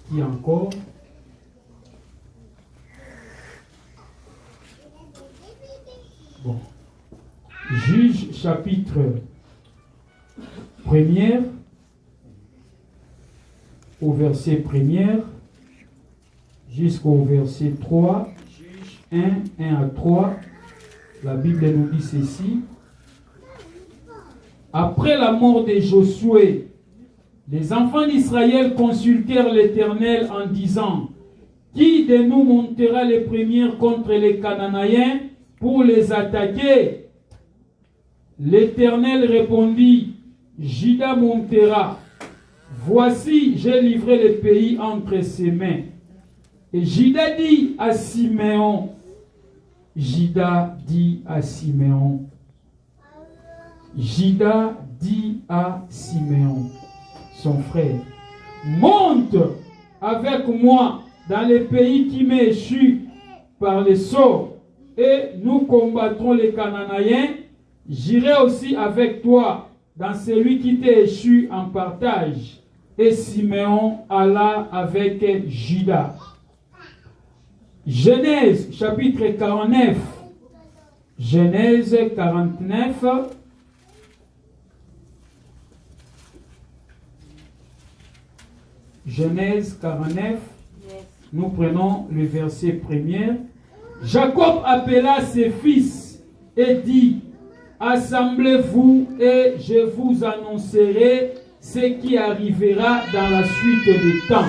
Qui encore? Bon. Juge chapitre 1er au verset 1er jusqu'au verset 3. Juge 1 à 3. La Bible nous dit ceci. Après la mort de Josué, les enfants d'Israël consultèrent l'Éternel en disant: qui de nous montera les premiers contre les Cananéens pour les attaquer? L'Éternel répondit: Juda montera. Voici, j'ai livré le pays entre ses mains. Et Juda dit à Siméon, Juda dit à Siméon, son frère, monte avec moi dans le pays qui m'est échu par le sort, et nous combattrons les Cananéens. J'irai aussi avec toi dans celui qui t'est échu en partage. Et Siméon alla avec Juda. Genèse chapitre 49. Genèse 49. Genèse 49. Nous prenons le verset 1er. Jacob appela ses fils et dit: assemblez-vous et je vous annoncerai ce qui arrivera dans la suite des temps.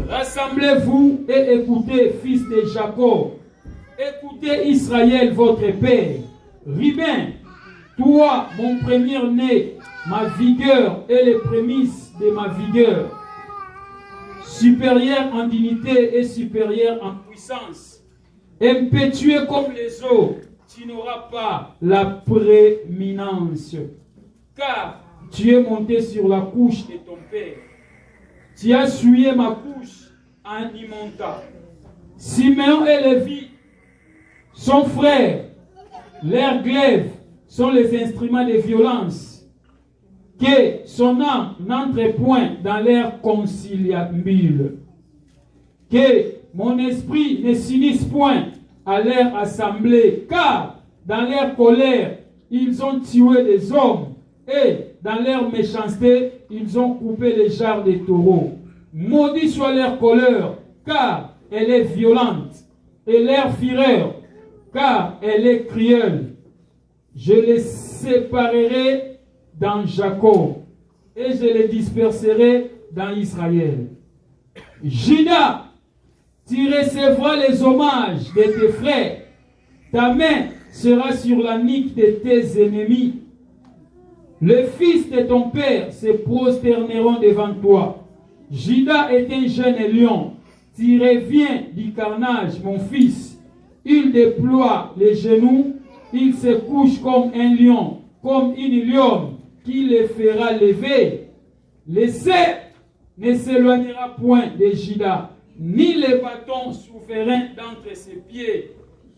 Rassemblez-vous et écoutez, fils de Jacob. Écoutez Israël, votre père. Ruben, toi, mon premier-né, ma vigueur et les prémices de ma vigueur. Supérieur en dignité et supérieur en puissance. Impétueux comme les eaux, tu n'auras pas la prééminence. Car tu es monté sur la couche de ton père. Tu as souillé ma couche en y montant. Siméon et Lévi, son frère, leurs glaives sont les instruments de violence. Que son âme n'entre point dans l'air conciliabule. Que mon esprit ne s'unisse point à leur assemblée, car dans leur colère, ils ont tué les hommes, et dans leur méchanceté, ils ont coupé les jarres des taureaux. Maudit soit leur colère, car elle est violente, et leur fureur, car elle est cruelle. Je les séparerai dans Jacob, et je les disperserai dans Israël. Juda, tu recevras les hommages de tes frères. Ta main sera sur la nuque de tes ennemis. Les fils de ton père se prosterneront devant toi. Juda est un jeune lion. Tu reviens du carnage, mon fils. Il déploie les genoux. Il se couche comme un lion, comme une lionne qui les fera lever. Le cep ne s'éloignera point de Juda, ni le bâton souverain d'entre ses pieds,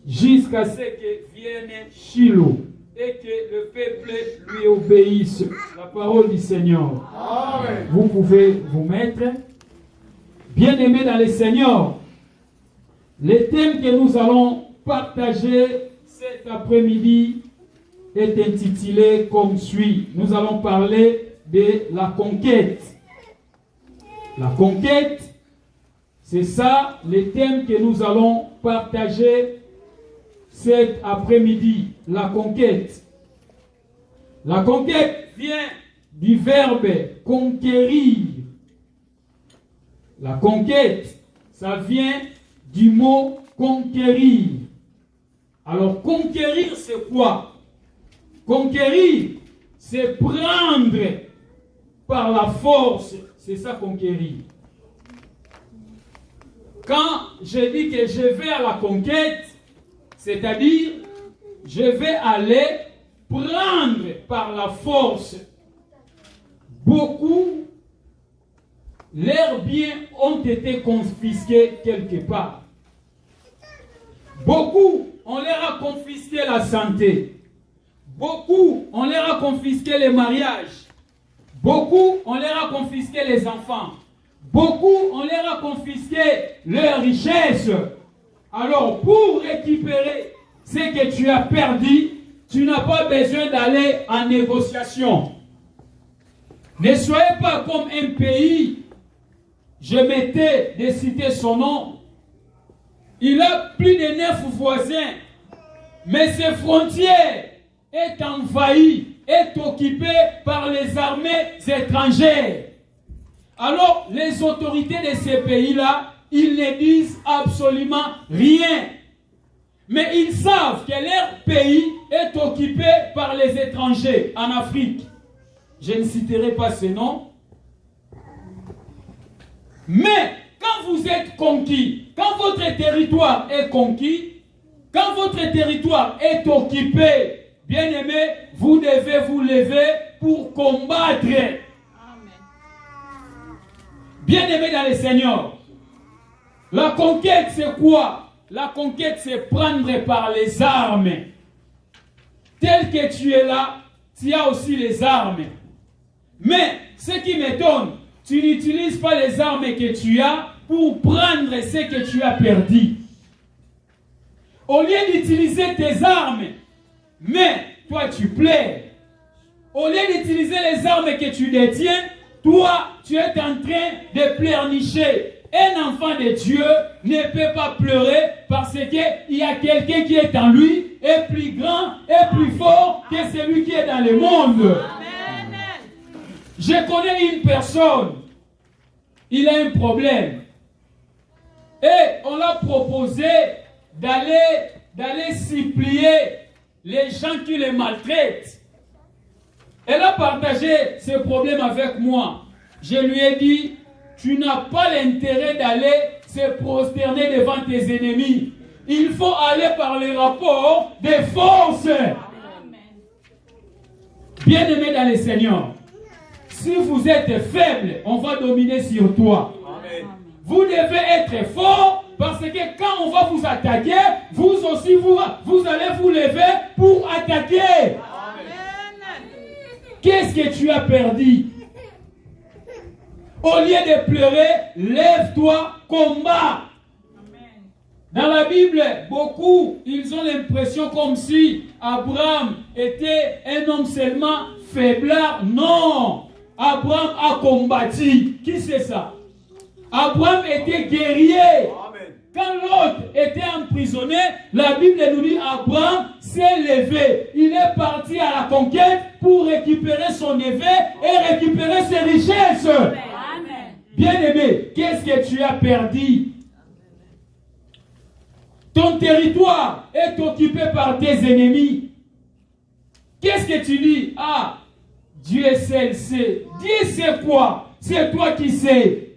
jusqu'à ce que vienne Shiloh et que le peuple lui obéisse. La parole du Seigneur. Amen. Vous pouvez vous mettre. Bien-aimés dans le Seigneur, le thème que nous allons partager cet après-midi est intitulé comme suit. Nous allons parler de la conquête. La conquête, c'est ça le thème que nous allons partager cet après-midi. La conquête. La conquête vient du verbe conquérir. La conquête, ça vient du mot conquérir. Alors, conquérir, c'est quoi? Conquérir, c'est prendre par la force. C'est ça, conquérir. Quand je dis que je vais à la conquête, c'est-à-dire, je vais aller prendre par la force. Beaucoup, leurs biens ont été confisqués quelque part. Beaucoup, on leur a confisqué la santé. Beaucoup, on leur a confisqué les mariages. Beaucoup, on leur a confisqué les enfants. Beaucoup, on leur a confisqué leurs richesses. Alors, pour récupérer ce que tu as perdu, tu n'as pas besoin d'aller en négociation. Ne soyez pas comme un pays. Je m'étais de citer son nom. Il a plus de 9 voisins. Mais ses frontières est envahies, est occupée par les armées étrangères. Alors, les autorités de ces pays-là, ils ne disent absolument rien. Mais ils savent que leur pays est occupé par les étrangers en Afrique. Je ne citerai pas ces noms. Mais quand vous êtes conquis, quand votre territoire est conquis, quand votre territoire est occupé, bien-aimés, vous devez vous lever pour combattre. Bien-aimés dans le Seigneur, la conquête c'est quoi? La conquête c'est prendre par les armes. Tel que tu es là, tu as aussi les armes. Mais ce qui m'étonne, tu n'utilises pas les armes que tu as pour prendre ce que tu as perdu. Au lieu d'utiliser tes armes, mais toi tu plais. Au lieu d'utiliser les armes que tu détiens, toi tu es en train de pleurnicher. Un enfant de Dieu ne peut pas pleurer parce qu'il y a quelqu'un qui est en lui, est plus grand, est plus fort que celui qui est dans le monde. Amen. Je connais une personne, il a un problème. Et on l'a proposé d'aller supplier les gens qui les maltraitent. Elle a partagé ce problème avec moi. Je lui ai dit, tu n'as pas l'intérêt d'aller se prosterner devant tes ennemis. Il faut aller par les rapports des forces. Bien-aimé dans le Seigneur, si vous êtes faible, on va dominer sur toi. Amen. Vous devez être fort parce que quand on va vous attaquer, vous aussi vous allez vous lever pour attaquer. Amen. Qu'est-ce que tu as perdu? Au lieu de pleurer, lève-toi, combat. Amen. Dans la Bible, beaucoup, ils ont l'impression comme si Abraham était un homme seulement faiblard. Non, Abraham a combattu. Qui c'est ça? Abraham était guerrier. Amen. Quand l'autre était emprisonné, la Bible nous dit Abraham s'est levé. Il est parti à la conquête pour récupérer son évêque et récupérer ses richesses. Amen. Bien-aimé, qu'est-ce que tu as perdu? Ton territoire est occupé par tes ennemis. Qu'est-ce que tu dis? Ah, Dieu seul sait. Dieu sait quoi? C'est toi qui sais.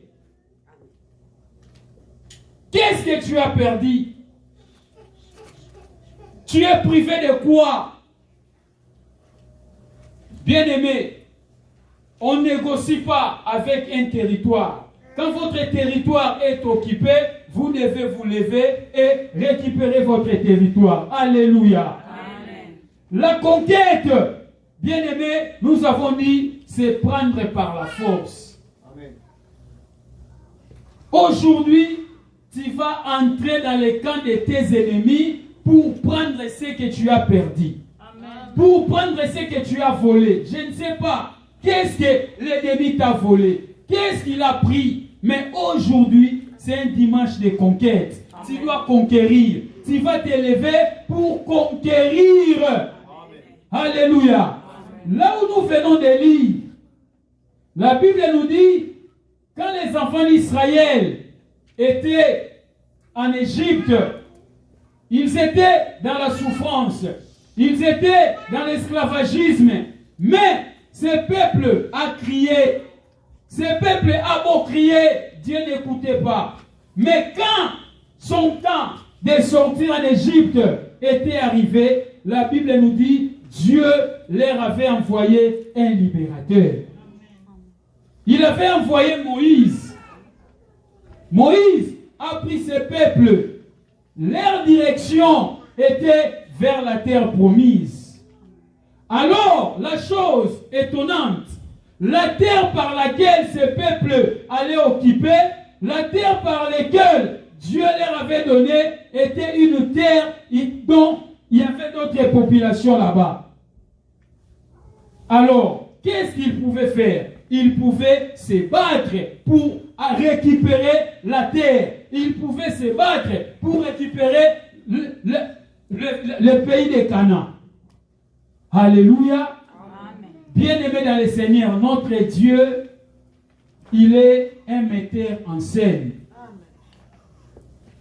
Qu'est-ce que tu as perdu? Tu es privé de quoi? Bien-aimé, on ne négocie pas avec un territoire. Quand votre territoire est occupé, vous devez vous lever et récupérer votre territoire. Alléluia. Amen. La conquête, bien-aimé, nous avons dit, c'est prendre par la force. Amen. Aujourd'hui, tu vas entrer dans le camp de tes ennemis pour prendre ce que tu as perdu. Amen. Pour prendre ce que tu as volé. Je ne sais pas. Qu'est-ce que l'ennemi t'a volé? Qu'est-ce qu'il a pris? Mais aujourd'hui, c'est un dimanche de conquête. Amen. Tu dois conquérir. Tu vas te lever pour conquérir. Amen. Alléluia. Amen. Là où nous venons de lire, la Bible nous dit, quand les enfants d'Israël étaient en Égypte, ils étaient dans la souffrance. Ils étaient dans l'esclavagisme. Mais ce peuple a crié. Ce peuple a beau crier, Dieu n'écoutait pas. Mais quand son temps de sortir en Égypte était arrivé, la Bible nous dit, Dieu leur avait envoyé un libérateur. Il avait envoyé Moïse. Moïse a pris ce peuple. Leur direction était vers la terre promise. Alors, la chose étonnante, la terre par laquelle ce peuple allait occuper, la terre par laquelle Dieu leur avait donné, était une terre dont il y avait d'autres populations là-bas. Alors, qu'est-ce qu'ils pouvaient faire? Ils pouvaient se battre pour récupérer la terre. Ils pouvaient se battre pour récupérer le pays de Canaan. Alléluia. Bien-aimé dans le Seigneur, notre Dieu, il est un metteur en scène.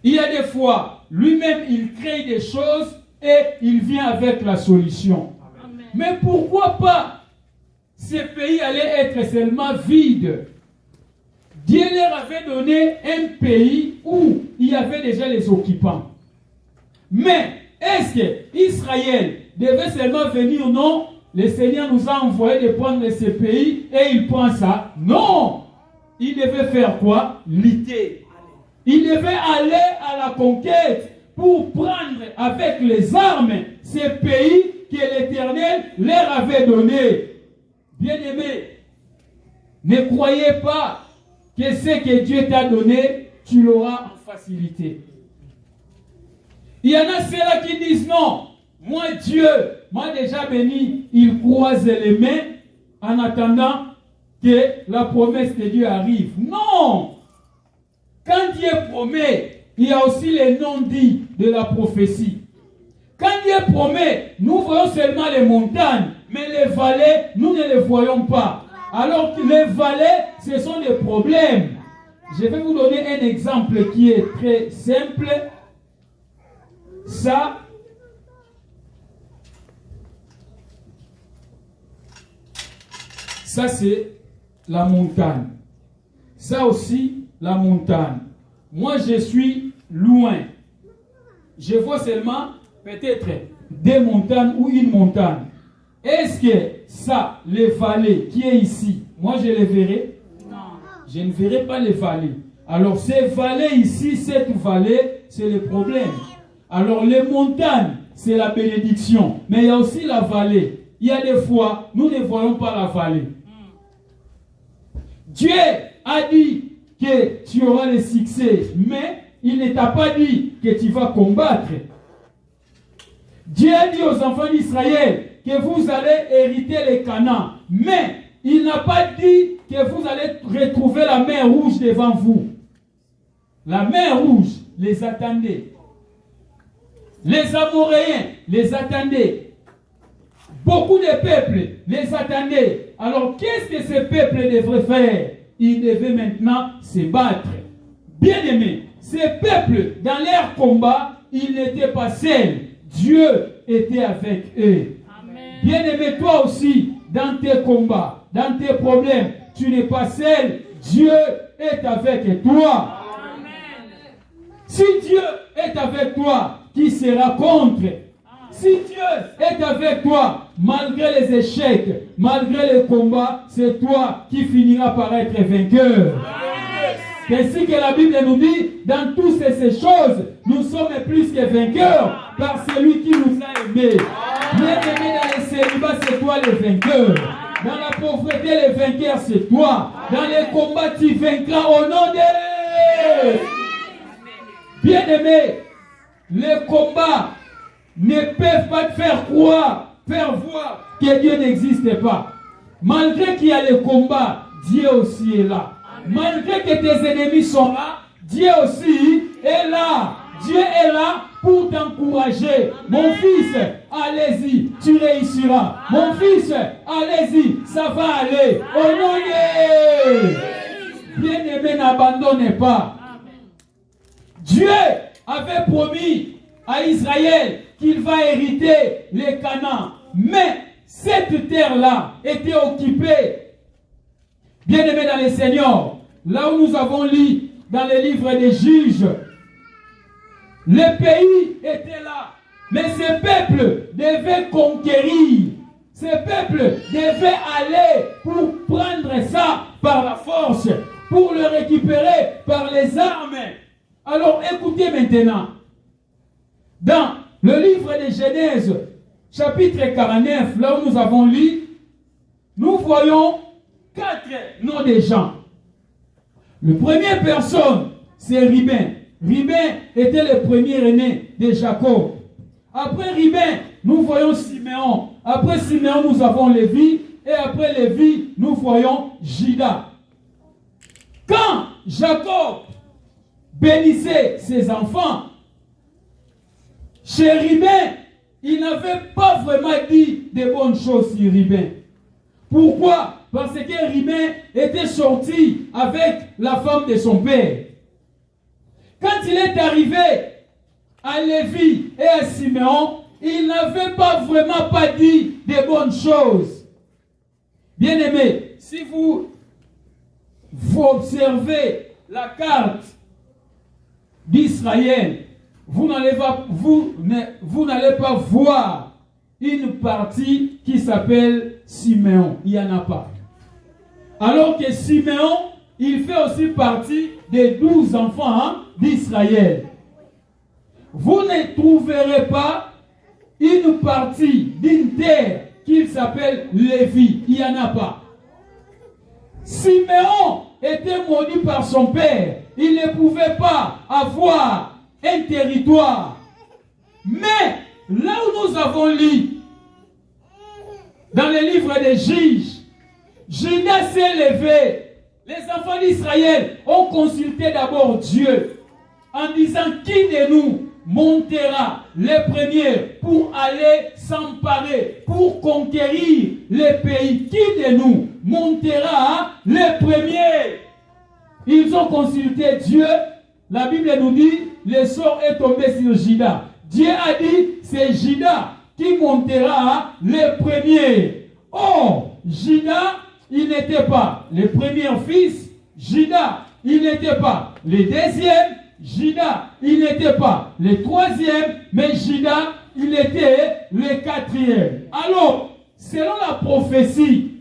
Il y a des fois, lui-même, il crée des choses et il vient avec la solution. Amen. Mais pourquoi pas ces pays allaient être seulement vides? Dieu leur avait donné un pays où il y avait déjà les occupants. Mais est-ce que Israël devait seulement venir? Non. Le Seigneur nous a envoyé de prendre ce pays et il prend ça. Non. Il devait faire quoi? Lutter. Il devait aller à la conquête pour prendre avec les armes ces pays que l'Éternel leur avait donnés. Bien-aimés, ne croyez pas que ce que Dieu t'a donné, tu l'auras en facilité. Il y en a ceux-là qui disent non, moi Dieu m'a déjà béni, ils croisent les mains en attendant que la promesse de Dieu arrive. Non! Quand Dieu promet, il y a aussi les non-dits de la prophétie. Quand Dieu promet, nous voyons seulement les montagnes, mais les vallées, nous ne les voyons pas. Alors que les vallées, ce sont des problèmes. Je vais vous donner un exemple qui est très simple. Ça c'est la montagne. Ça aussi, la montagne. Moi, je suis loin. Je vois seulement peut-être des montagnes ou une montagne. Est-ce que ça, les vallées qui est ici, moi je les verrai? Non. Je ne verrai pas les vallées. Alors ces vallées ici, cette vallée, c'est le problème. Alors les montagnes, c'est la bénédiction. Mais il y a aussi la vallée. Il y a des fois, nous ne voyons pas la vallée. Dieu a dit que tu auras le succès, mais il ne t'a pas dit que tu vas combattre. Dieu a dit aux enfants d'Israël que vous allez hériter les Canaan, mais il n'a pas dit que vous allez retrouver la mer rouge devant vous. La mer rouge les attendait. Les Amoréens les attendaient. Beaucoup de peuples les attendaient. Alors qu'est-ce que ces peuples devraient faire? Ils devaient maintenant se battre. Bien aimés, ces peuples, dans leur combat, ils n'étaient pas seuls. Dieu était avec eux. Bien aimé, toi aussi, dans tes combats, dans tes problèmes, tu n'es pas seul. Dieu est avec toi. Amen. Si Dieu est avec toi, qui sera contre? Si Dieu est avec toi, malgré les échecs, malgré les combats, c'est toi qui finiras par être vainqueur. Ainsi que la Bible nous dit, dans toutes ces choses, nous sommes plus que vainqueurs par celui qui nous a aimés. Bien-aimé, dans les célibats, c'est toi le vainqueur. Dans la pauvreté, le vainqueur, c'est toi. Dans les combats, tu vaincras au nom de Dieu. Bien-aimé, les combats ne peuvent pas te faire croire, faire voir que Dieu n'existe pas. Malgré qu'il y a les combats, Dieu aussi est là. Malgré que tes ennemis sont là, Dieu aussi est là. Dieu est là pour t'encourager. Mon fils, allez-y, tu réussiras. Mon fils, allez-y, ça va aller. Au nom de bien-aimé, n'abandonnez pas. Dieu avait promis à Israël qu'il va hériter les Canaan. Mais cette terre-là était occupée. Bien-aimés dans le Seigneur, là où nous avons lu dans les livres des juges, le pays était là. Mais ce peuple devait conquérir. Ce peuple devait aller pour prendre ça par la force, pour le récupérer par les armes. Alors écoutez maintenant. Dans le livre de Genèse, chapitre 49, là où nous avons lu, nous voyons 4 noms des gens. La première personne, c'est Ruben. Ruben était le premier aîné de Jacob. Après Ruben, nous voyons Siméon. Après Siméon, nous avons Lévi. Et après Lévi, nous voyons Juda. Quand Jacob bénissait ses enfants, chez Ruben, il n'avait pas vraiment dit de bonnes choses sur Ruben. Pourquoi? Parce que Ruben était sorti avec la femme de son père. Quand il est arrivé à Lévi et à Siméon, il n'avait pas vraiment dit de bonnes choses. Bien aimé, si vous observez la carte d'Israël, vous n'allez pas voir une partie qui s'appelle Siméon. Il n'y en a pas. Alors que Siméon, il fait aussi partie des 12 enfants d'Israël. Vous ne trouverez pas une partie d'une terre qui s'appelle Lévi. Il n'y en a pas. Siméon était maudit par son père. Il ne pouvait pas avoir un territoire. Mais là où nous avons lu, dans le livre des Juges, Juda s'est levé. Les enfants d'Israël ont consulté d'abord Dieu en disant qui de nous montera les premiers pour aller s'emparer, pour conquérir les pays. Qui de nous montera les premiers? Ils ont consulté Dieu. La Bible nous dit, le sort est tombé sur Juda. Dieu a dit, c'est Juda qui montera les premiers. Or, Juda, il n'était pas le premier fils. Juda, il n'était pas le deuxième. Juda, il n'était pas le troisième. Mais Juda, il était le quatrième. Alors, selon la prophétie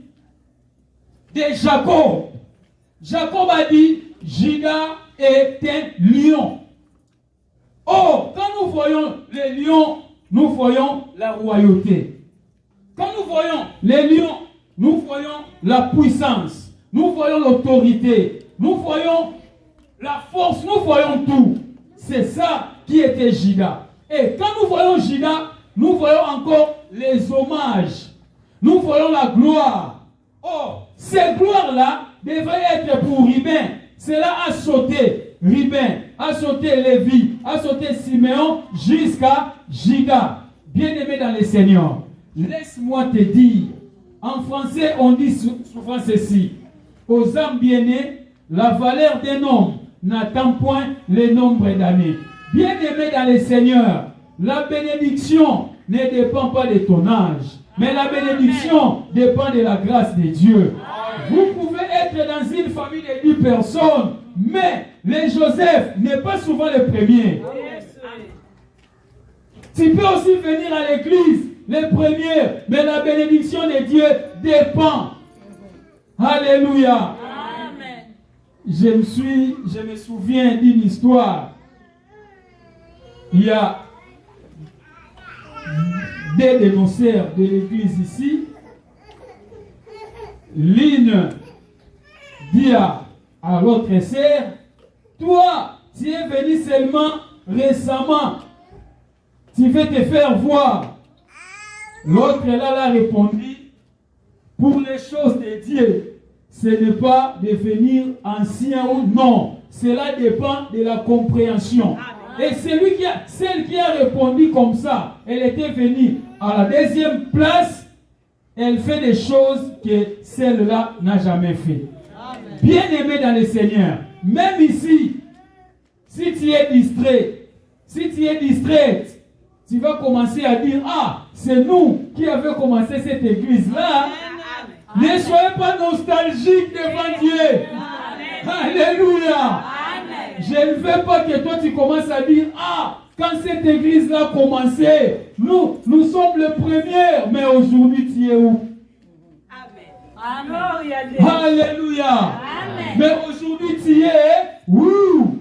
de Jacob, Jacob a dit, Juda est un lion. Or, quand nous voyons les lions, nous voyons la royauté. Quand nous voyons les lions, nous voyons la puissance. Nous voyons l'autorité. Nous voyons la force. Nous voyons tout. C'est ça qui était Juda. Et quand nous voyons Juda, nous voyons encore les hommages. Nous voyons la gloire. Or, ces gloires-là devraient être pour Ruben. Cela a sauté Ruben, a sauté Lévi, a sauté Siméon jusqu'à Juda. Bien-aimé dans le Seigneur, laisse-moi te dire, en français on dit souvent ceci: aux âmes bien-nées, la valeur d'un homme n'attend point le nombre d'années. Bien-aimé dans le Seigneur, la bénédiction ne dépend pas de ton âge, mais la bénédiction dépend de la grâce de Dieu. Vous pouvez être dans une famille de 10 personnes, mais le Joseph n'est pas souvent le premier. Tu peux aussi venir à l'église, le premier, mais la bénédiction de Dieu dépend. Alléluia. Amen. Je me souviens d'une histoire. Il y a des dénonceurs de l'église ici. L'une dit à l'autre sœur, toi, tu es venu seulement récemment, tu veux te faire voir. L'autre là l'a répondu, pour les choses de Dieu, ce n'est pas de devenir ancien ou non, cela dépend de la compréhension. Et celle qui a répondu comme ça, elle était venue à la deuxième place. Elle fait des choses que celle-là n'a jamais fait. Bien-aimé dans le Seigneur, même ici, si tu es distrait, si tu es distraite, tu vas commencer à dire, ah, c'est nous qui avons commencé cette église-là. Ne soyez pas nostalgiques devant Dieu. Alléluia. Je ne veux pas que toi tu commences à dire, ah, quand cette église-là a commencé, nous sommes les premiers, mais aujourd'hui tu es où? Amen. Alléluia. Amen. Mais aujourd'hui tu es où?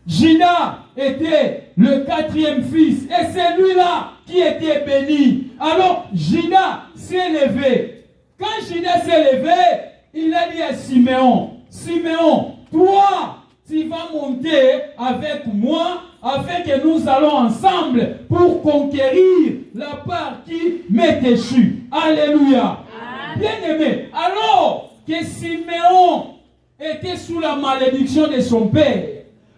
Juda était le 4e fils, et c'est lui-là qui était béni. Alors Juda s'est levé. Quand Judas s'est levé, il a dit à Siméon, Siméon, toi, tu vas monter avec moi afin que nous allons ensemble pour conquérir la part qui m'est échue. Alléluia. Bien-aimé, alors que Siméon était sous la malédiction de son père,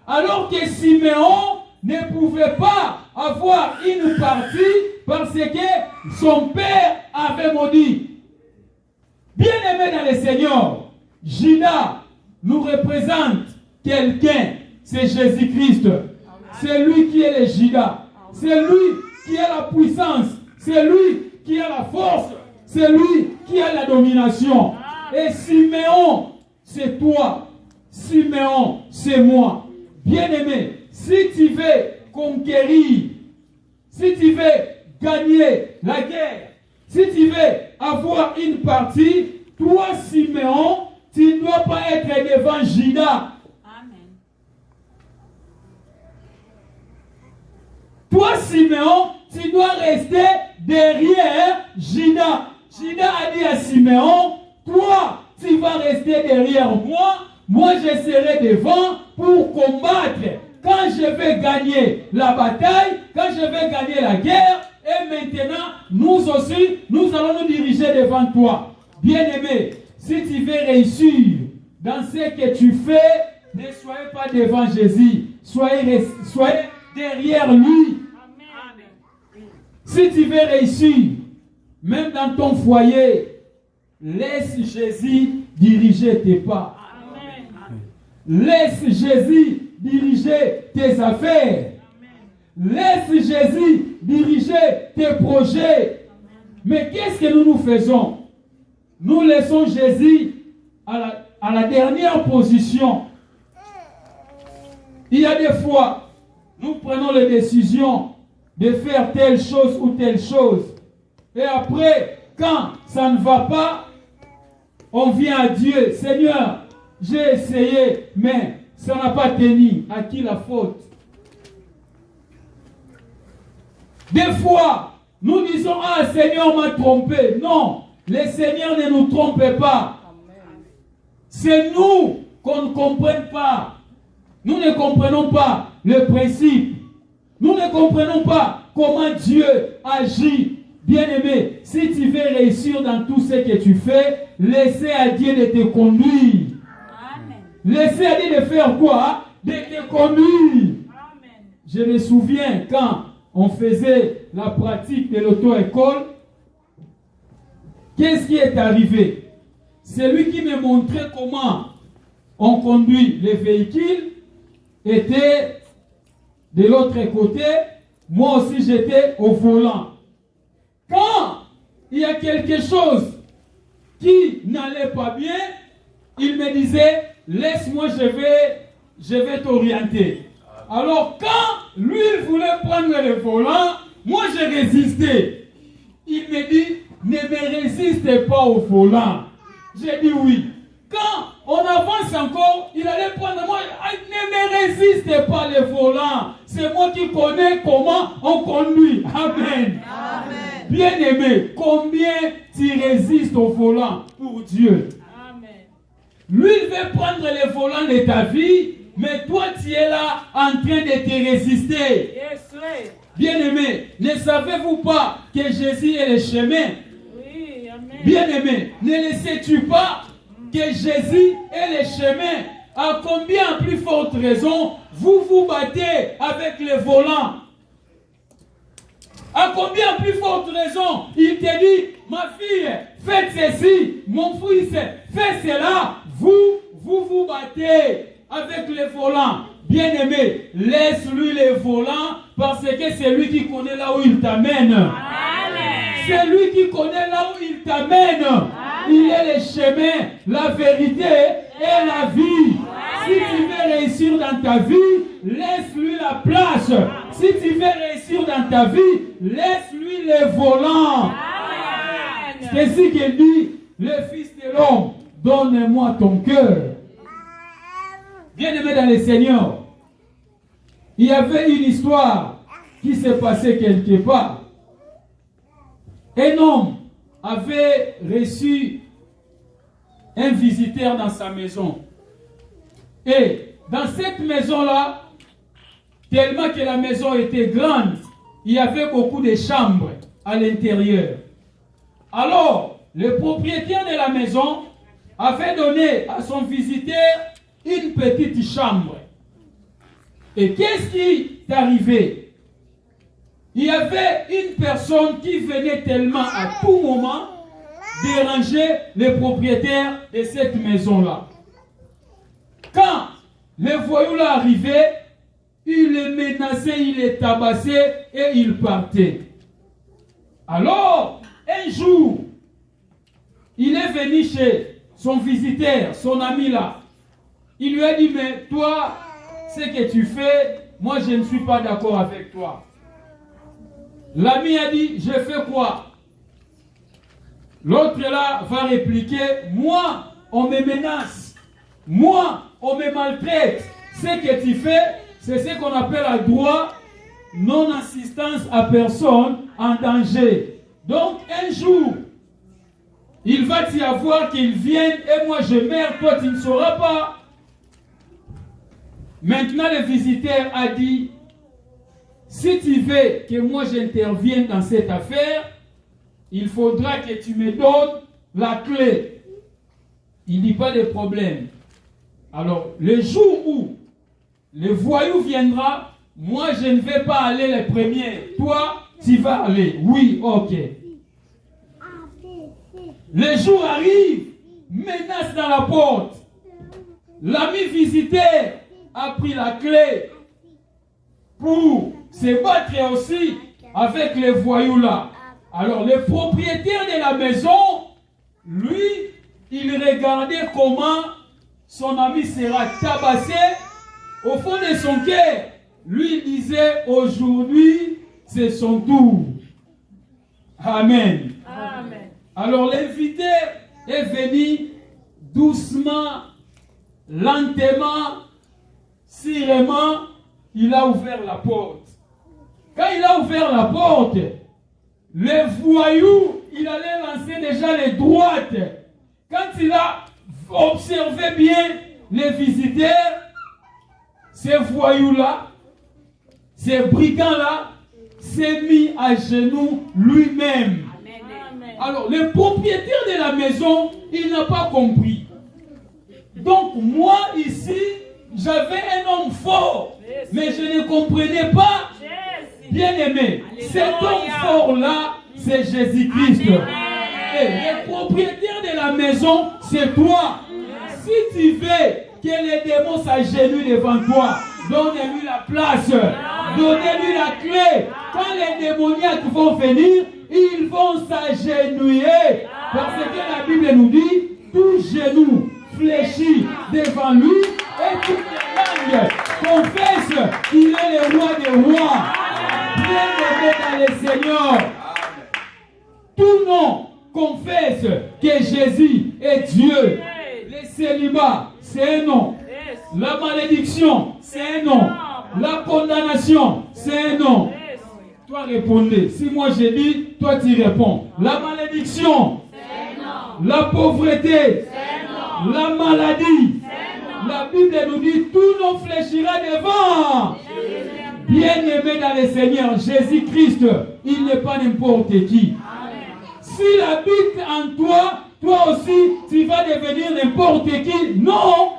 alors que Siméon ne pouvait pas avoir une partie parce que son père avait maudit. Bien-aimé dans le Seigneur, Judas nous représente quelqu'un, c'est Jésus-Christ. C'est lui qui est le Judas. C'est lui qui a la puissance. C'est lui qui a la force. C'est lui qui a la domination. Et Siméon, c'est toi. Siméon, c'est moi. Bien-aimé, si tu veux conquérir, si tu veux gagner la guerre, si tu veux avoir une partie, toi, Siméon, tu ne dois pas être devant Judas. Amen. Toi, Siméon, tu dois rester derrière Judas. Judas a dit à Siméon, toi, tu vas rester derrière moi, moi je serai devant pour combattre. Quand je vais gagner la bataille, quand je vais gagner la guerre, et maintenant, nous aussi, nous allons nous diriger devant toi. Bien-aimé, si tu veux réussir dans ce que tu fais, ne soyez pas devant Jésus, soyez derrière lui. Amen. Si tu veux réussir, même dans ton foyer, laisse Jésus diriger tes pas. Amen. Laisse Jésus diriger tes affaires. Amen. Laisse Jésus diriger tes projets. Amen. Mais qu'est-ce que nous faisons? Nous laissons Jésus à la dernière position. Il y a des fois, nous prenons les décisions de faire telle chose ou telle chose. Et après, quand ça ne va pas, on vient à Dieu. Seigneur, j'ai essayé, mais ça n'a pas tenu. À qui la faute? Des fois, nous disons, ah, Seigneur m'a trompé. Non, le Seigneur ne nous trompe pas. C'est nous qu'on ne comprenne pas. Nous ne comprenons pas le principe. Nous ne comprenons pas comment Dieu agit. Bien-aimé, si tu veux réussir dans tout ce que tu fais, laissez à Dieu de te conduire. Amen. Laissez à Dieu de faire quoi? De te conduire. Amen. Je me souviens quand on faisait la pratique de l'auto-école, qu'est-ce qui est arrivé? C'est lui qui me montrait comment on conduit les véhicules, était de l'autre côté, moi aussi j'étais au volant. Quand il y a quelque chose qui n'allait pas bien, il me disait, laisse-moi, je vais t'orienter. Alors quand lui il voulait prendre le volant, moi je résistais. Il me dit, ne me résistez pas au volant. J'ai dit oui. Quand on avance encore, il allait prendre moi, ne me résistez pas le volant. C'est moi qui connais comment on conduit. Amen. Amen. Bien-aimé, combien tu résistes au volant pour Dieu? Amen. Lui, il veut prendre le volant de ta vie, mais toi, tu es là en train de te résister. Yes, bien-aimé, ne savez-vous pas que Jésus est le chemin? Oui, amen. Bien-aimé, ne le sais-tu pas que Jésus est le chemin? À combien plus forte raison vous vous battez avec le volant? À combien plus forte raison il te dit, ma fille, faites ceci, mon fils, faites cela. Vous battez avec le volant. Bien-aimé, laisse-lui le volant parce que c'est lui qui connaît là où il t'amène. C'est lui qui connaît là où il t'amène. Il est le chemin, la vérité et la vie. Si tu veux réussir dans ta vie, laisse-lui la place. Si tu veux réussir dans ta vie, laisse-lui le volant. C'est ce qu'il dit, le Fils de l'homme, donne-moi ton cœur. Bien-aimé dans le Seigneur, il y avait une histoire qui s'est passée quelque part. Un homme avait reçu un visiteur dans sa maison. Et dans cette maison-là, tellement que la maison était grande, il y avait beaucoup de chambres à l'intérieur. Alors, le propriétaire de la maison avait donné à son visiteur une petite chambre. Et qu'est-ce qui est arrivé? Il y avait une personne qui venait tellement à tout moment déranger le propriétaire de cette maison-là. Quand le voyou là arrivait, il le menaçait, il le tabassait et il partait. Alors, un jour, il est venu chez son visiteur, son ami là. Il lui a dit, mais toi, ce que tu fais, moi je ne suis pas d'accord avec toi. L'ami a dit, je fais quoi? L'autre là va répliquer, moi, on me menace. Moi, on me maltraite. Ce que tu fais, c'est ce qu'on appelle un droit non-assistance à personne en danger. Donc, un jour, il va t'y avoir qu'il vienne et moi je meurs, toi tu ne sauras pas. Maintenant, le visiteur a dit, si tu veux que moi j'intervienne dans cette affaire, il faudra que tu me donnes la clé. Il dit pas de problème. Alors, le jour où le voyou viendra, moi je ne vais pas aller le premier. Toi, tu vas aller. Oui, ok. Le jour arrive, menace dans la porte. L'ami visiteur a pris la clé pour se battre aussi avec les voyous là. Alors le propriétaire de la maison, lui, il regardait comment son ami sera tabassé. Au fond de son cœur, lui il disait, aujourd'hui, c'est son tour. Amen. Amen. Alors l'invité est venu doucement, lentement, sûrement, il a ouvert la porte. Quand il a ouvert la porte, le voyou, il allait lancer déjà les droites. Quand il a observé bien les visiteurs, ces voyous-là, ces brigands-là, s'est mis à genoux lui-même. Amen. Alors, le propriétaire de la maison, il n'a pas compris. Donc, moi, ici, j'avais un homme fort, mais je ne comprenais pas. Bien aimé, cet homme fort-là, c'est Jésus-Christ. Et le propriétaire de la maison, c'est toi. Si tu veux que les démons s'agenouillent devant toi, donnez-lui la place, donnez-lui la clé. Quand les démoniaques vont venir, ils vont s'agenouiller. Parce que la Bible nous dit, tout genou fléchit devant lui et toutes les langues confessent qu'il est le roi des rois. Bien-aimé dans le Seigneur, tout nom confesse que Jésus est Dieu. Le célibat, c'est un nom. La malédiction, c'est un nom. La condamnation, c'est un nom. Toi répondez. Si moi je dis, toi tu réponds. La malédiction, la pauvreté, la maladie. La Bible nous dit, tout nom fléchira devant. Bien-aimé dans le Seigneur, Jésus-Christ, il n'est pas n'importe qui. S'il habite en toi, toi aussi, tu vas devenir n'importe qui. Non.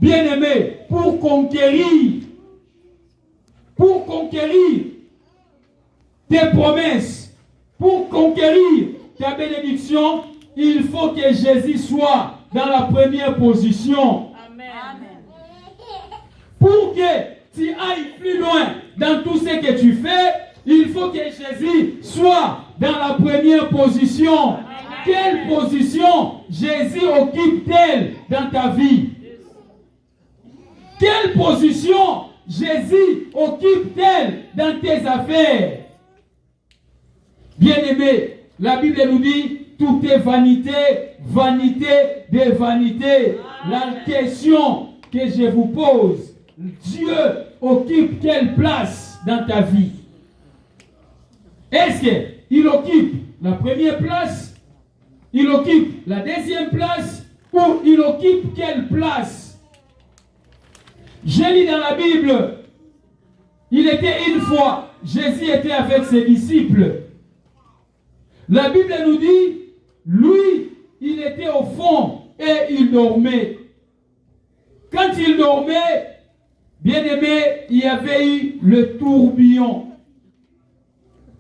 Bien-aimé, pour conquérir tes promesses, pour conquérir ta bénédiction, il faut que Jésus soit dans la première position. Amen. Pour que tu ailles plus loin dans tout ce que tu fais, il faut que Jésus soit dans la première position. Amen. Quelle position Jésus occupe-t-elle dans ta vie? Quelle position Jésus occupe-t-elle dans tes affaires? Bien-aimé, la Bible nous dit, tout est vanité, vanité de vanité. La question que je vous pose, Dieu occupe quelle place dans ta vie? Est-ce qu'il occupe la première place? Il occupe la deuxième place? Ou il occupe quelle place? J'ai lu dans la Bible, il était une fois, Jésus était avec ses disciples. La Bible nous dit, lui, il était au fond et il dormait. Quand il dormait, bien aimé, il y avait eu le tourbillon.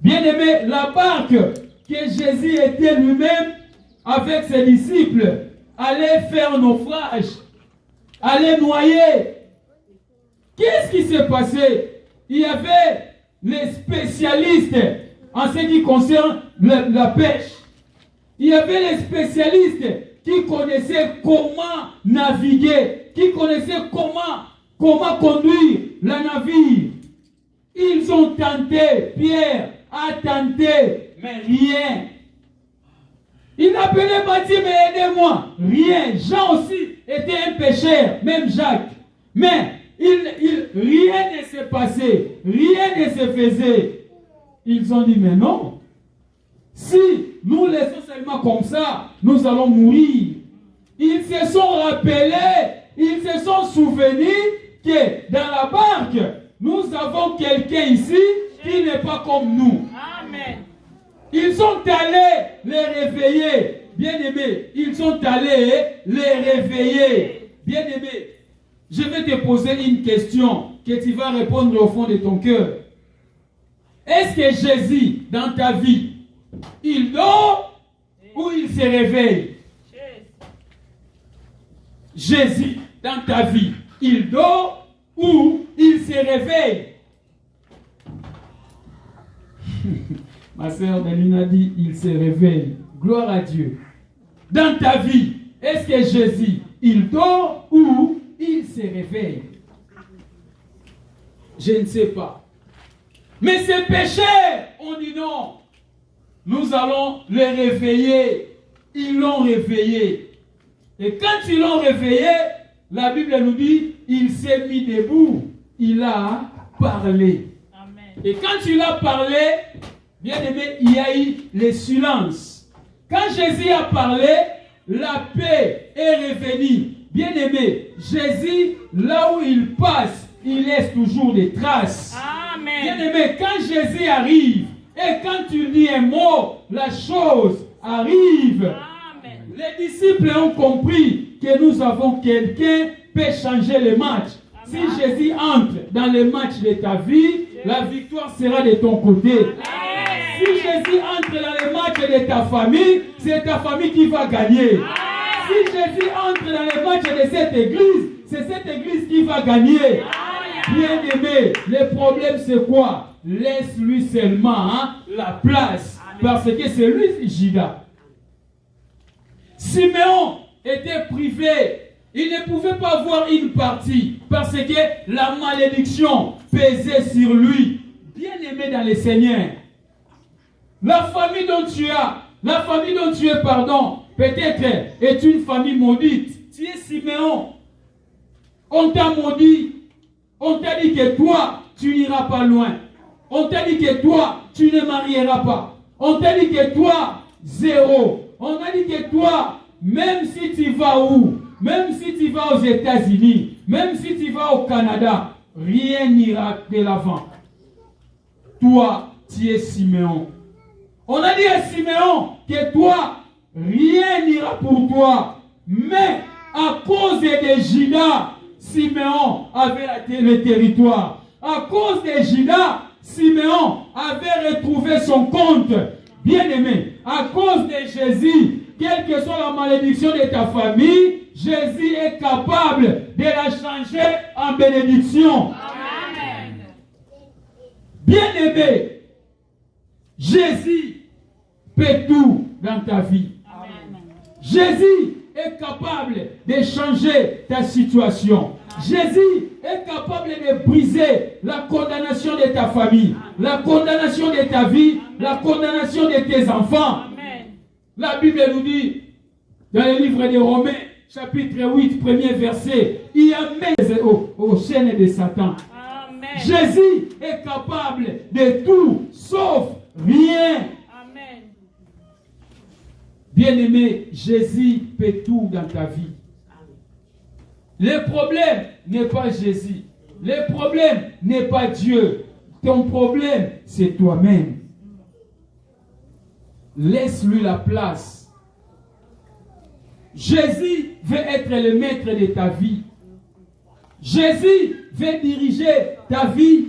Bien aimé, la barque que Jésus était lui-même avec ses disciples allait faire naufrage, allait noyer. Qu'est-ce qui s'est passé? Il y avait les spécialistes en ce qui concerne la pêche. Il y avait les spécialistes qui connaissaient comment naviguer, qui connaissaient comment conduire le navire. Ils ont tenté, Pierre a tenté, mais rien. Il appelait Matthieu, mais aidez-moi. Rien. Jean aussi était un pécheur, même Jacques. Mais rien ne s'est passé, rien ne se faisait. Ils ont dit, mais non. Si nous laissons seulement comme ça, nous allons mourir. Ils se sont rappelés, ils se sont souvenus que dans la barque, nous avons quelqu'un ici qui n'est pas comme nous. Amen. Ils sont allés les réveiller. Bien-aimés, ils sont allés les réveiller. Bien-aimés, je vais te poser une question que tu vas répondre au fond de ton cœur. Est-ce que Jésus, dans ta vie, il dort ou il se réveille? Jésus, dans ta vie, il dort ou il se réveille? Ma sœur Delina dit, il se réveille. Gloire à Dieu. Dans ta vie, est-ce que Jésus, il dort ou il se réveille? Je ne sais pas. Mais ces pécheurs, on dit non. Nous allons les réveiller. Ils l'ont réveillé. Et quand ils l'ont réveillé, la Bible nous dit, il s'est mis debout. Il a parlé. Amen. Et quand il a parlé, bien aimé, il y a eu le silence. Quand Jésus a parlé, la paix est revenue. Bien aimé, Jésus, là où il passe, il laisse toujours des traces. Amen. Bien aimé, quand Jésus arrive, et quand tu dis un mot, la chose arrive. Amen. Les disciples ont compris que nous avons quelqu'un qui peut changer les matchs. Amen. Si Jésus entre dans les matchs de ta vie, la victoire sera de ton côté. Amen. Si Jésus entre dans les matchs de ta famille, c'est ta famille qui va gagner. Amen. Si Jésus entre dans les matchs de cette église, c'est cette église qui va gagner. Amen. Bien aimé, le problème c'est quoi? Laisse-lui seulement la place. Amen. Parce que c'est lui, Judas. Siméon était privé. Il ne pouvait pas voir une partie. Parce que la malédiction pesait sur lui. Bien aimé dans le Seigneur. La famille dont tu as, la famille dont tu es, peut-être est une famille maudite. Tu es Siméon. On t'a maudit. On t'a dit que toi, tu n'iras pas loin. On t'a dit que toi, tu ne marieras pas. On t'a dit que toi, zéro. On a dit que toi, même si tu vas où, même si tu vas aux États-Unis, même si tu vas au Canada, rien n'ira de l'avant. Toi, tu es Siméon. On a dit à Siméon que toi, rien n'ira pour toi. Mais à cause de Judas, Siméon avait le territoire. À cause de Judas, Siméon avait retrouvé son compte. Bien-aimé, à cause de Jésus, quelle que soit la malédiction de ta famille, Jésus est capable de la changer en bénédiction. Amen. Bien-aimé, Jésus fait tout dans ta vie. Amen. Jésus est capable de changer ta situation. Jésus est capable de briser la condamnation de ta famille, la condamnation de ta vie, la condamnation de tes enfants. Amen. La Bible nous dit, dans le livre de Romains, chapitre 8, premier verset, il y a mis aux chaînes de Satan. Amen. Jésus est capable de tout, sauf rien. Amen. Bien-aimé, Jésus fait tout dans ta vie. Le problème n'est pas Jésus. Le problème n'est pas Dieu. Ton problème, c'est toi-même. Laisse-lui la place. Jésus veut être le maître de ta vie. Jésus veut diriger ta vie.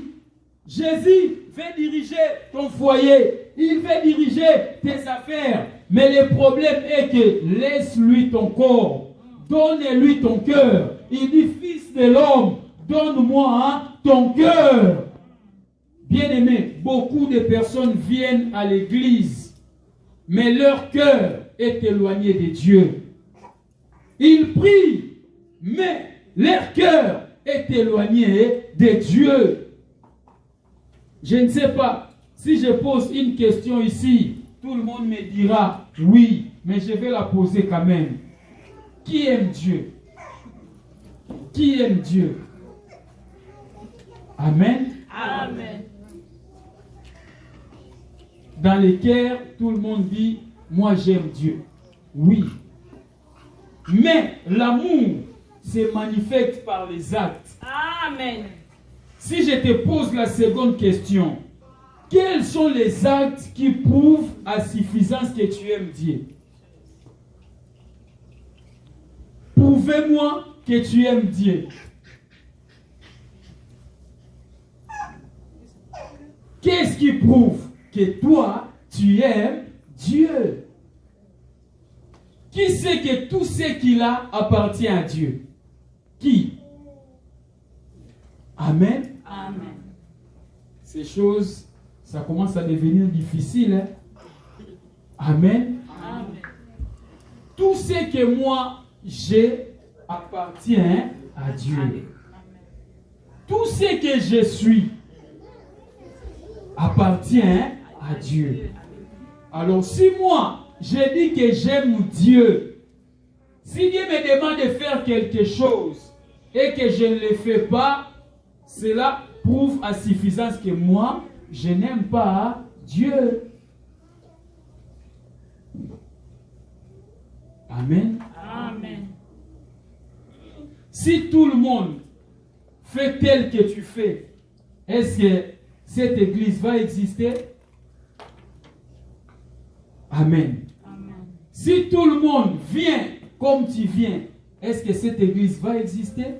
Jésus veut diriger ton foyer. Il veut diriger tes affaires. Mais le problème est que laisse-lui ton corps. Donne-lui ton cœur. Il dit, fils de l'homme, donne-moi ton cœur. Bien-aimé, beaucoup de personnes viennent à l'église, mais leur cœur est éloigné de Dieu. Ils prient, mais leur cœur est éloigné de Dieu. Je ne sais pas, si je pose une question ici, tout le monde me dira oui, mais je vais la poser quand même. Qui aime Dieu? Qui aime Dieu? Amen. Amen. Dans les cœurs, tout le monde dit, moi j'aime Dieu. Oui. Mais l'amour se manifeste par les actes. Amen. Si je te pose la seconde question, quels sont les actes qui prouvent à suffisance que tu aimes Dieu? Prouvez-moi que tu aimes Dieu. Qu'est-ce qui prouve que toi, tu aimes Dieu? Qui sait que tout ce qu'il a appartient à Dieu? Qui? Amen. Amen. Ces choses, ça commence à devenir difficile. Hein? Amen. Amen. Tout ce que moi j'ai appartient à Dieu. Amen. Tout ce que je suis appartient à Dieu. Alors si moi, je dis que j'aime Dieu, si Dieu me demande de faire quelque chose et que je ne le fais pas, cela prouve à suffisance que moi, je n'aime pas Dieu. Amen. Amen. Si tout le monde fait tel que tu fais, est-ce que cette église va exister? Amen. Amen. Si tout le monde vient comme tu viens, est-ce que cette église va exister?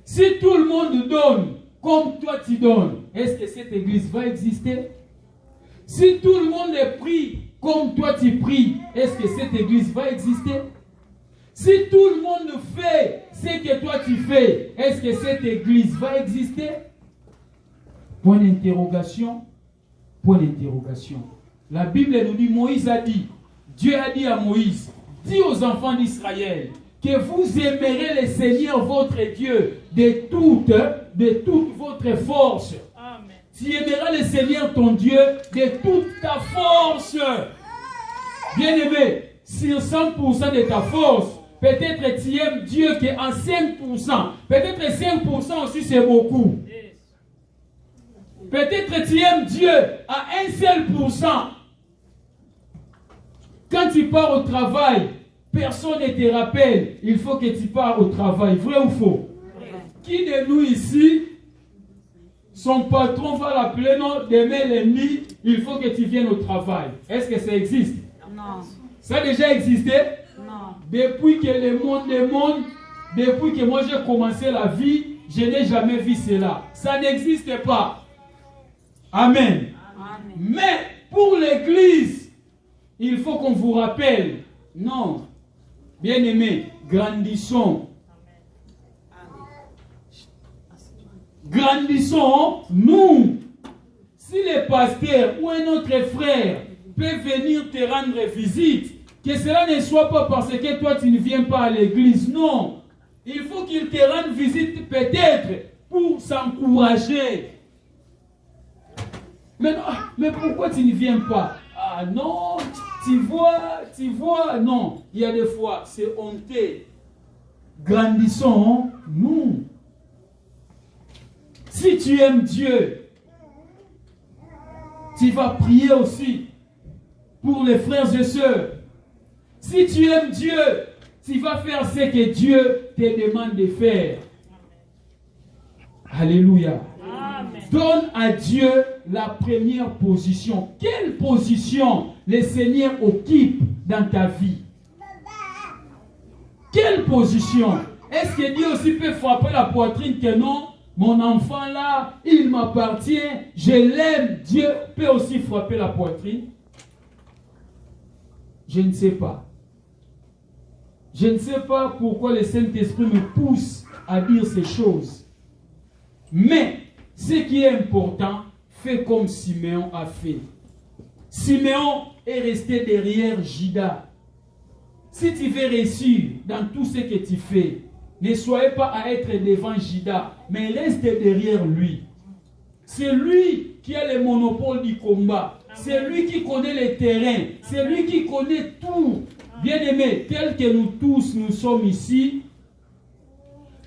Si tout le monde donne comme toi tu donnes, est-ce que cette église va exister? Si tout le monde prie comme toi tu pries, est-ce que cette église va exister? Si tout le monde fait ce que toi tu fais, est-ce que cette église va exister? Point d'interrogation. Point d'interrogation. La Bible nous dit, Moïse a dit, Dieu a dit à Moïse, dis aux enfants d'Israël que vous aimerez le Seigneur votre Dieu de toute votre force. Amen. Tu aimeras le Seigneur ton Dieu de toute ta force. Bien-aimé, sur 100% de ta force, peut-être tu aimes Dieu qu'en 5%. Peut-être 5% aussi c'est beaucoup. Peut-être tu aimes Dieu à un seul pourcent. Quand tu pars au travail, personne ne te rappelle. Il faut que tu pars au travail. Vrai ou faux? Qui de nous ici, son patron va l'appeler, non, demain lundi, il faut que tu viennes au travail. Est-ce que ça existe? Non. Ça a déjà existé? Non. Depuis que le monde, depuis que moi j'ai commencé la vie, je n'ai jamais vu cela. Ça n'existe pas. Amen. Amen. Mais pour l'église, il faut qu'on vous rappelle. Non. Bien-aimés, grandissons. Grandissons, nous. Si le pasteur ou un autre frère peut venir te rendre visite, que cela ne soit pas parce que toi tu ne viens pas à l'église. Non. Il faut qu'il te rende visite peut-être pour s'encourager. Mais pourquoi tu ne viens pas? Ah non, tu vois, non. Il y a des fois, c'est honteux. Grandissons, nous. Si tu aimes Dieu, tu vas prier aussi pour les frères et sœurs. Si tu aimes Dieu, tu vas faire ce que Dieu te demande de faire. Alléluia. Amen. Donne à Dieu la première position. Quelle position le Seigneur occupe dans ta vie? Quelle position? Est-ce que Dieu aussi peut frapper la poitrine que non? Mon enfant là, il m'appartient, je l'aime. Dieu peut aussi frapper la poitrine? Je ne sais pas. Je ne sais pas pourquoi le Saint-Esprit me pousse à dire ces choses. Mais, ce qui est important, fais comme Siméon a fait. Siméon est resté derrière Juda. Si tu veux réussir dans tout ce que tu fais, ne soyez pas à être devant Juda, mais reste derrière lui. C'est lui qui a le monopole du combat. C'est lui qui connaît les terrains. C'est lui qui connaît tout. Bien-aimés, tel que nous tous nous sommes ici,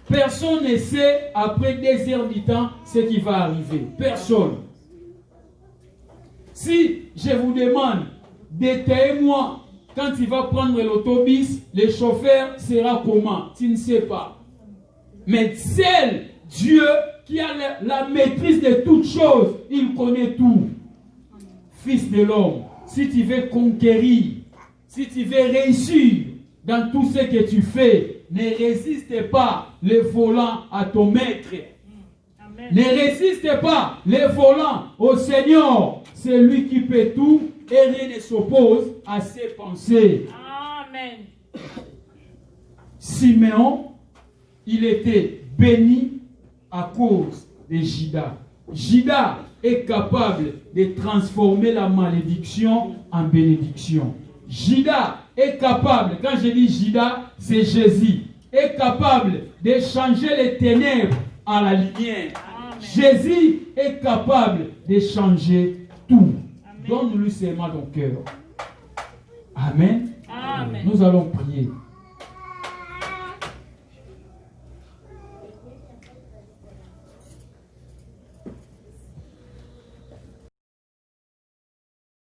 personne ne sait après 2 heures du temps ce qui va arriver. Personne. Si je vous demande, détaillez-moi, quand tu vas prendre l'autobus, le chauffeur sera comment? Tu ne sais pas. Mais seul Dieu qui a la maîtrise de toutes choses, il connaît tout. Fils de l'homme, si tu veux conquérir, si tu veux réussir dans tout ce que tu fais, ne résiste pas le volant à ton maître. Amen. Ne résiste pas le volant au Seigneur. C'est lui qui peut tout et rien ne s'oppose à ses pensées. Amen. Siméon, il était béni à cause de Juda. Juda est capable de transformer la malédiction en bénédiction. Juda est capable, quand je dis Juda, c'est Jésus, est capable de changer les ténèbres à la lumière. Amen. Jésus est capable de changer tout. Donne-lui seulement ton cœur. Amen. Amen. Nous allons prier.